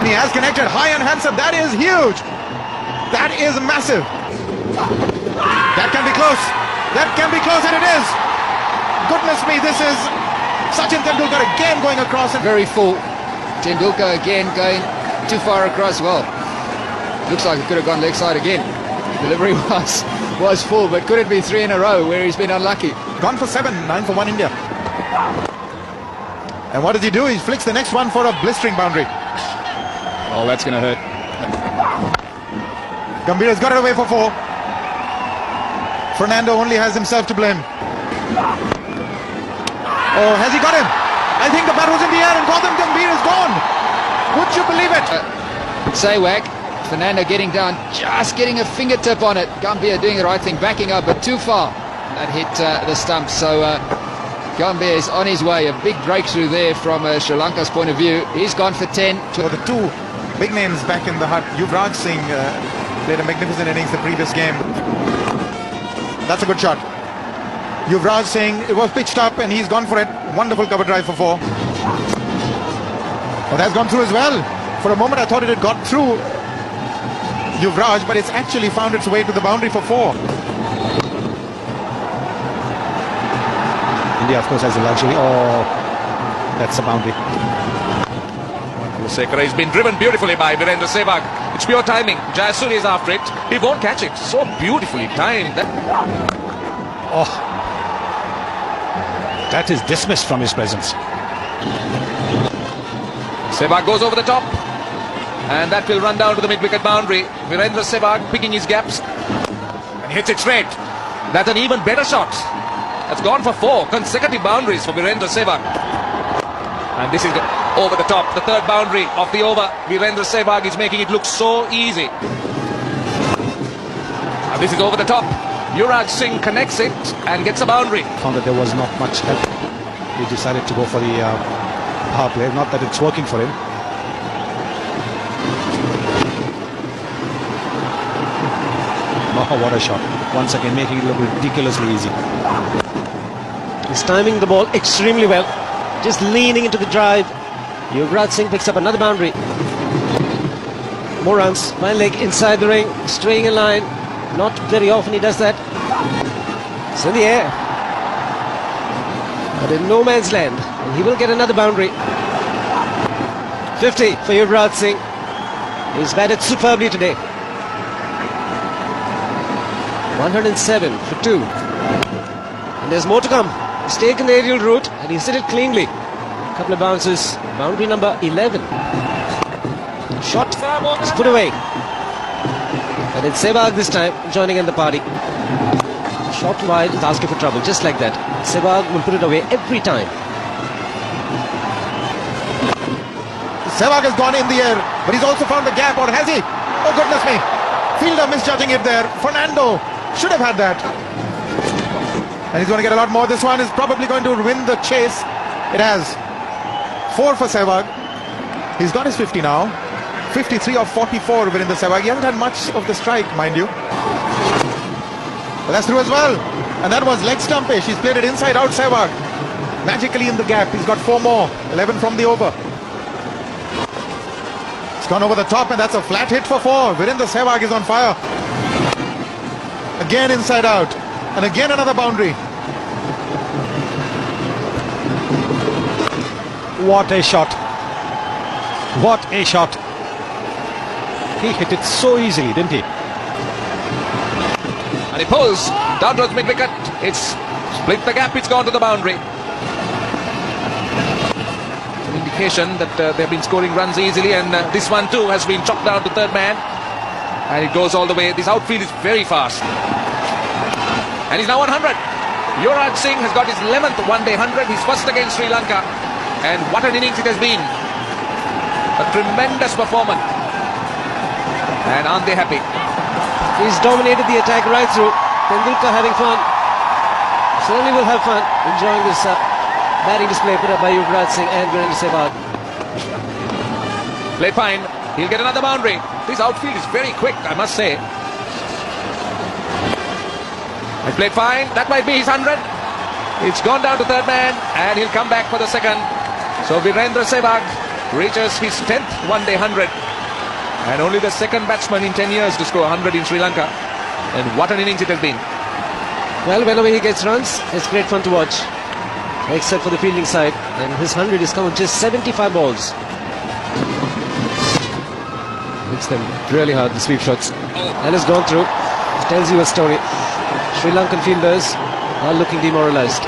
He has connected high and handsome. That is huge. That is massive. That can be close. That can be close, and it is. Goodness me, this is Sachin Tendulkar again going across. Very full. Tendulkar again going too far across. Well, looks like it could have gone leg side again. Delivery was full, but could it be 3 in a row where he's been unlucky? Gone for 7, 9 for 1 India. And what does he do? He flicks the next one for a blistering boundary. Oh, that's going to hurt. Gambhir has got it away for 4. Fernando only has himself to blame. Oh, has he got him? I think the bat was in the air and Gautam Gambhir is gone. Would you believe it? Sehwag, Fernando getting down, just getting a fingertip on it. Gambhir doing the right thing, backing up, but too far. That hit the stump. So Gambhir is on his way. A big breakthrough there from Sri Lanka's point of view. He's gone for 10. So the two big names back in the hut. Yuvraj Singh played a magnificent innings the previous game. That's a good shot. Yuvraj Singh, it was pitched up and he's gone for it. Wonderful cover drive for 4. Oh, that's gone through as well. For a moment I thought it had got through Yuvraj, but it's actually found its way to the boundary for 4. India, of course, has the luxury. Oh, that's a boundary. Sekera has been driven beautifully by Virendra Sehwag. It's pure timing. Jayasuri is after it. He won't catch it. So beautifully timed. Oh, that is dismissed from his presence. Sehwag goes over the top. And that will run down to the mid-wicket boundary. Virendra Sehwag picking his gaps. And hits it straight. That's an even better shot. That's gone for 4 consecutive boundaries for Virendra Sehwag. And this is over the top, the third boundary of the over. Virendra Sehwag is making it look so easy. And this is over the top. Yuvraj Singh connects it and gets a boundary. Found that there was not much help. He decided to go for the power play. Not that it's working for him. Oh, what a shot. Once again, making it look ridiculously easy. He's timing the ball extremely well. Just leaning into the drive. Yuvraj Singh picks up another boundary. More runs. One leg inside the ring. Straying in line. Not very often he does that. It's in the air. But in no man's land. And he will get another boundary. 50 for Yuvraj Singh. He's batted superbly today. 107 for 2. And there's more to come. He's taken the aerial route and he's hit it cleanly. A couple of bounces. Boundary number 11. Shot is put away. And it's Sehwag this time joining in the party. Shot wide is asking for trouble, just like that. Sehwag will put it away every time. Sehwag has gone in the air, but he's also found the gap, or has he? Oh goodness me. Fielder misjudging it there. Fernando should have had that. And he's going to get a lot more. This one is probably going to win the chase. It has. 4 for Sehwag. He's got his 50 now. 53 of 44 within the Sehwag. He hasn't had much of the strike, mind you. But that's through as well. And that was leg stumpish. He's played it inside out, Sehwag. Magically in the gap. He's got 4 more. 11 from the over. It's gone over the top and that's a flat hit for 4. Virendra Sehwag is on fire. Again inside out. And again another boundary. What a shot. What a shot. He hit it so easily, didn't he? And he pulls down towards mid-wicket. It's split the gap. It's gone to the boundary. An indication that they've been scoring runs easily, and this one too has been chopped down to third man. And it goes all the way. This outfield is very fast. And he's now 100. Yuvraj Singh has got his 11th one-day 100. He's first against Sri Lanka. And what an innings it has been. A tremendous performance. And aren't they happy? He's dominated the attack right through. Tendulkar having fun. Certainly will have fun enjoying this batting display put up by Yuvraj Singh and Virendra Sehwag. Played fine. He'll get another boundary. This outfield is very quick, I must say. He played fine. That might be his 100. It's gone down to third man and he'll come back for the second. So Virendra Sehwag reaches his 10th one-day 100. And only the second batsman in 10 years to score 100 in Sri Lanka. And what an innings it has been. Well, whenever he gets runs, it's great fun to watch. Except for the fielding side. And his 100 is come with just 75 balls. Hits them really hard, the sweep shots. And has gone through. It tells you a story. Sri Lankan fielders are looking demoralised.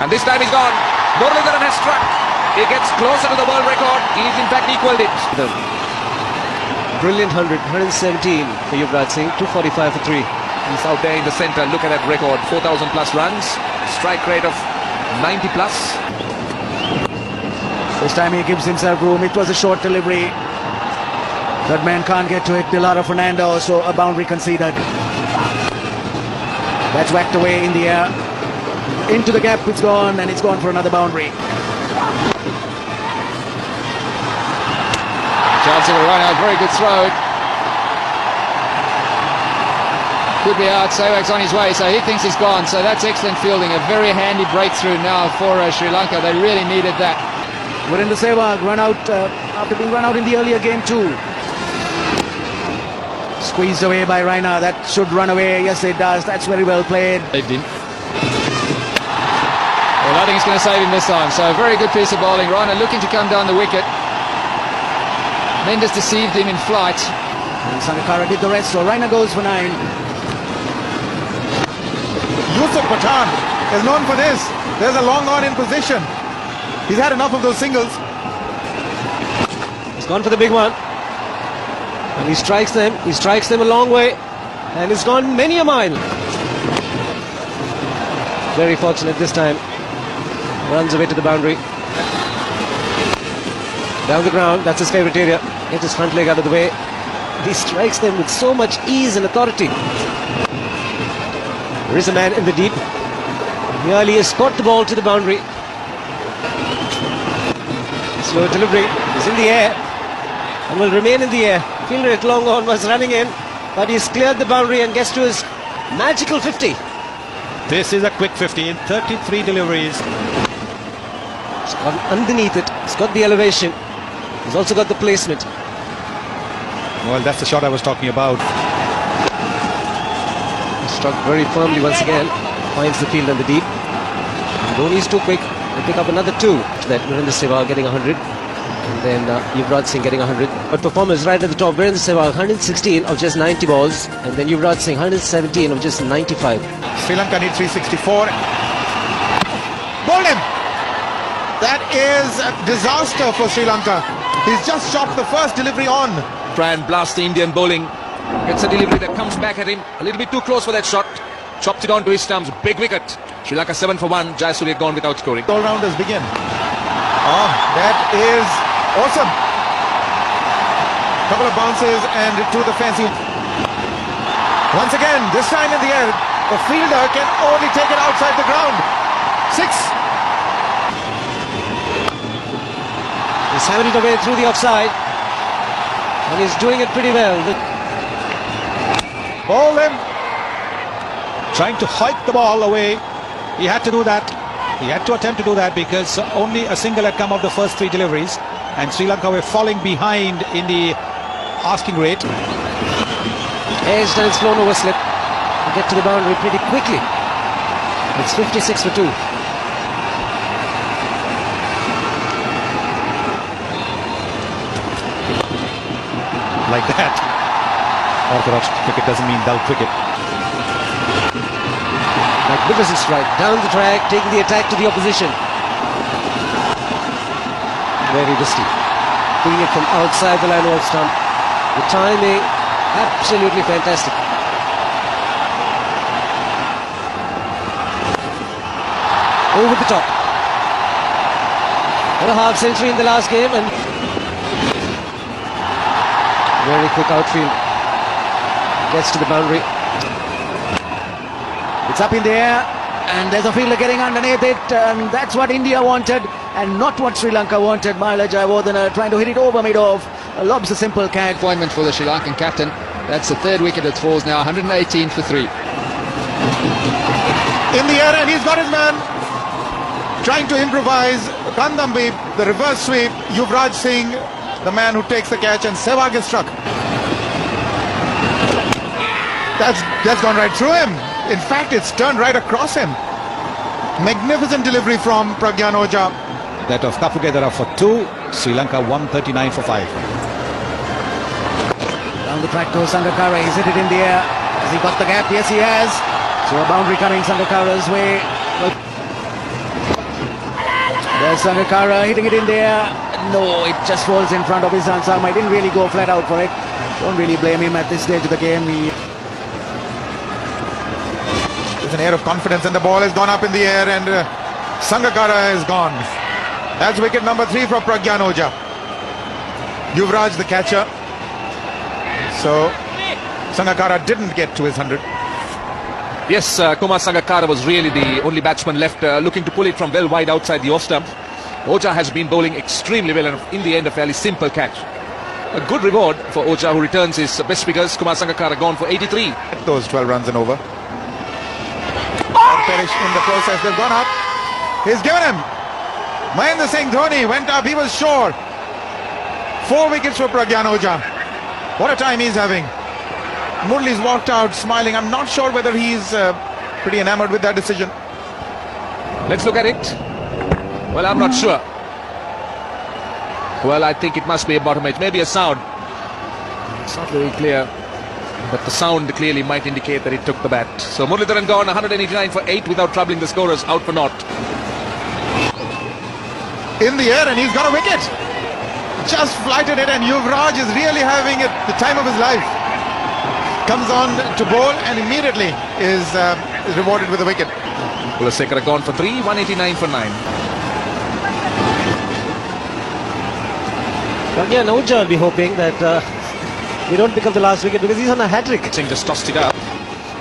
And this time he's gone. Muralidharan has struck. He gets closer to the world record. He's in fact equalled it. The brilliant 100, 117 for Yuvraj Singh, 245 for 3. He's out there in the centre. Look at that record. 4,000 plus runs. Strike rate of 90 plus. This time he gives himself room. It was a short delivery. That man can't get to it. Dilara Fernando, so a boundary conceded. That's whacked away in the air. Into the gap it's gone, and it's gone for another boundary. Chance of a run out, very good throw. Could be out, Sehwag's on his way, so he thinks he's gone. So that's excellent fielding, a very handy breakthrough now for Sri Lanka. They really needed that. Virendra Sehwag run out after being run out in the earlier game too. Squeezed away by Raina. That should run away. Yes, it does. That's very well played. They didn't. Well, I think it's going to save him this time. So a very good piece of bowling. Raina looking to come down the wicket. Mendes deceived him in flight. And Sangakkara did the rest, so Raina goes for 9. Yusuf Pathan is known for this. There's a long on in position. He's had enough of those singles. He's gone for the big one. And he strikes them. He strikes them a long way. And he's gone many a mile. Very fortunate this time. Runs away to the boundary. Down the ground, that's his favourite area. Get his front leg out of the way. He strikes them with so much ease and authority. There is a man in the deep. Nearly has caught the ball to the boundary. Slow delivery. He's in the air and will remain in the air. Fielder at long on was running in, but he's cleared the boundary and gets to his magical 50. This is a quick 50 in 33 deliveries. He's gone underneath it. He's got the elevation. He's also got the placement. Well, that's the shot I was talking about. He struck very firmly once again. Finds the field and the deep. Dhoni is too quick. They pick up another 2. That Virendra Sehwag getting 100. And then Yuvraj Singh getting 100. But performers right at the top. Virendra Sehwag 116 of just 90 balls. And then Yuvraj Singh 117 of just 95. Sri Lanka need 364. Bowled him. That is a disaster for Sri Lanka. He's just shot the first delivery on. Try and blast the Indian bowling. Gets a delivery that comes back at him. A little bit too close for that shot. Chopped it onto his stumps. Big wicket. Sri Lanka 7 for 1. Jayasuriya gone without scoring. All-rounders begin. Oh, that is awesome. Couple of bounces and to the fence. Once again, this time in the air, the fielder can only take it outside the ground. 6. He's hammered it away through the offside. And he's doing it pretty well. Ball him. Trying to hike the ball away. He had to do that. He had to attempt to do that because only a single had come of the first 3 deliveries. And Sri Lanka were falling behind in the asking rate. Edged and flown over slip. Get to the boundary pretty quickly. It's 56 for 2. Like that. Orthodox cricket doesn't mean dull cricket. Magnificent strike. Down the track, taking the attack to the opposition. Very risky. Doing it from outside the line of stump. The timing, absolutely fantastic. Over the top. And a half century in the last game, and very quick outfield. Gets to the boundary. It's up in the air, and there's a fielder getting underneath it, and that's what India wanted, and not what Sri Lanka wanted. Mahela Jayawardene trying to hit it over mid-off. Lobs a simple catch. Appointment for the Sri Lankan captain. That's the 3rd wicket that falls now. 118 for 3. In the air, and he's got his man. Trying to improvise. Kandambi, the reverse sweep. Yuvraj Singh, the man who takes the catch, and Sehwag is struck. That's gone right through him. In fact, it's turned right across him. Magnificent delivery from Pragyan Oja. That of Kapugedara for 2. Sri Lanka 139 for 5. Down the track to Sangakkara. He's hit it in the air. Has he got the gap? Yes, he has. So a boundary coming Sangakkara's way. There's Sangakkara hitting it in the air. No, it just falls in front of his Sam. I didn't really go flat out for it. Don't really blame him at this stage of the game. There's an air of confidence, and the ball has gone up in the air, and Sangakkara is gone. That's wicket number 3 for Pragyan Oja. Yuvraj the catcher. So Sangakkara didn't get to his 100. Yes, Kumar Sangakkara was really the only batsman left looking to pull it from well wide outside the off stump. Oja has been bowling extremely well, and in the end a fairly simple catch. A good reward for Oja, who returns his best figures. Kumar Sangakkara gone for 83. Those 12 runs and over. Perish in the process. They've gone up. He's given him. Mahendra Singh Dhoni went up. He was sure. 4 wickets for Pragyan Oja. What a time he's having. Murli's walked out smiling. I'm not sure whether he's pretty enamored with that decision. Let's look at it. Well, I'm not sure. Well, I think it must be a bottom edge. Maybe a sound. It's not very clear. But the sound clearly might indicate that it took the bat. So Muralidharan gone 189 for 8 without troubling the scorers. Out for naught. In the air, and he's got a wicket. Just flighted it, and Yuvraj is really having it the time of his life. Comes on to bowl and immediately is rewarded with a wicket. Kulasekara gone for 3, 189 for 9. Pragyan Oja will be hoping that we don't pick up the last wicket because he's on a hat-trick. Singh just tossed it up.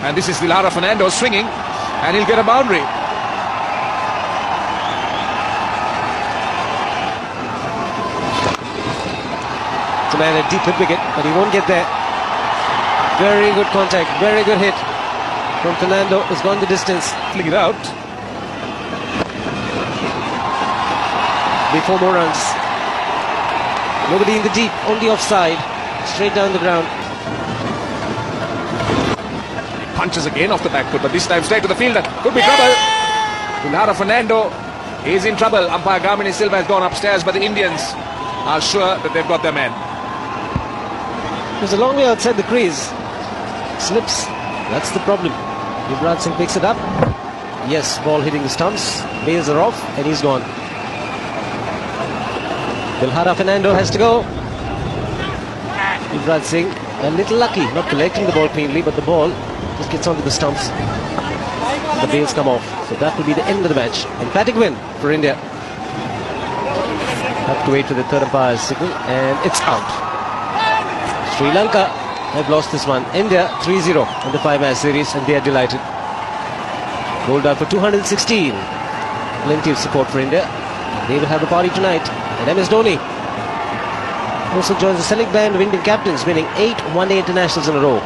And this is Dilhara Fernando swinging, and he'll get a boundary. It's a man at deep mid wicket, but he won't get there. Very good contact, very good hit from Fernando. Has gone the distance. Flick it out. Before more runs. Nobody in the deep, only offside. Straight down the ground. Punches again off the back foot, but this time straight to the fielder. Could be trouble. Dilhara Fernando is in trouble. Umpire Gamini Silva has gone upstairs, but the Indians are sure that they've got their man. It was a long way outside the crease. Slips. That's the problem. Yuvraj Singh picks it up. Yes, ball hitting the stumps. Bails are off, and he's gone. Dilhara Fernando has to go. Yuvraj Singh a little lucky, not collecting the ball cleanly, but the ball just gets onto the stumps. The bails come off. So that will be the end of the match. Emphatic win for India. Have to wait for the third umpire's signal, and it's out. Sri Lanka have lost this one. India 3-0 in the 5-match series, and they are delighted. Bowled out for 216. Plenty of support for India. They will have a party tonight. And MS Dhoni also joins the select band of Indian captains, winning 8 one-day internationals in a row.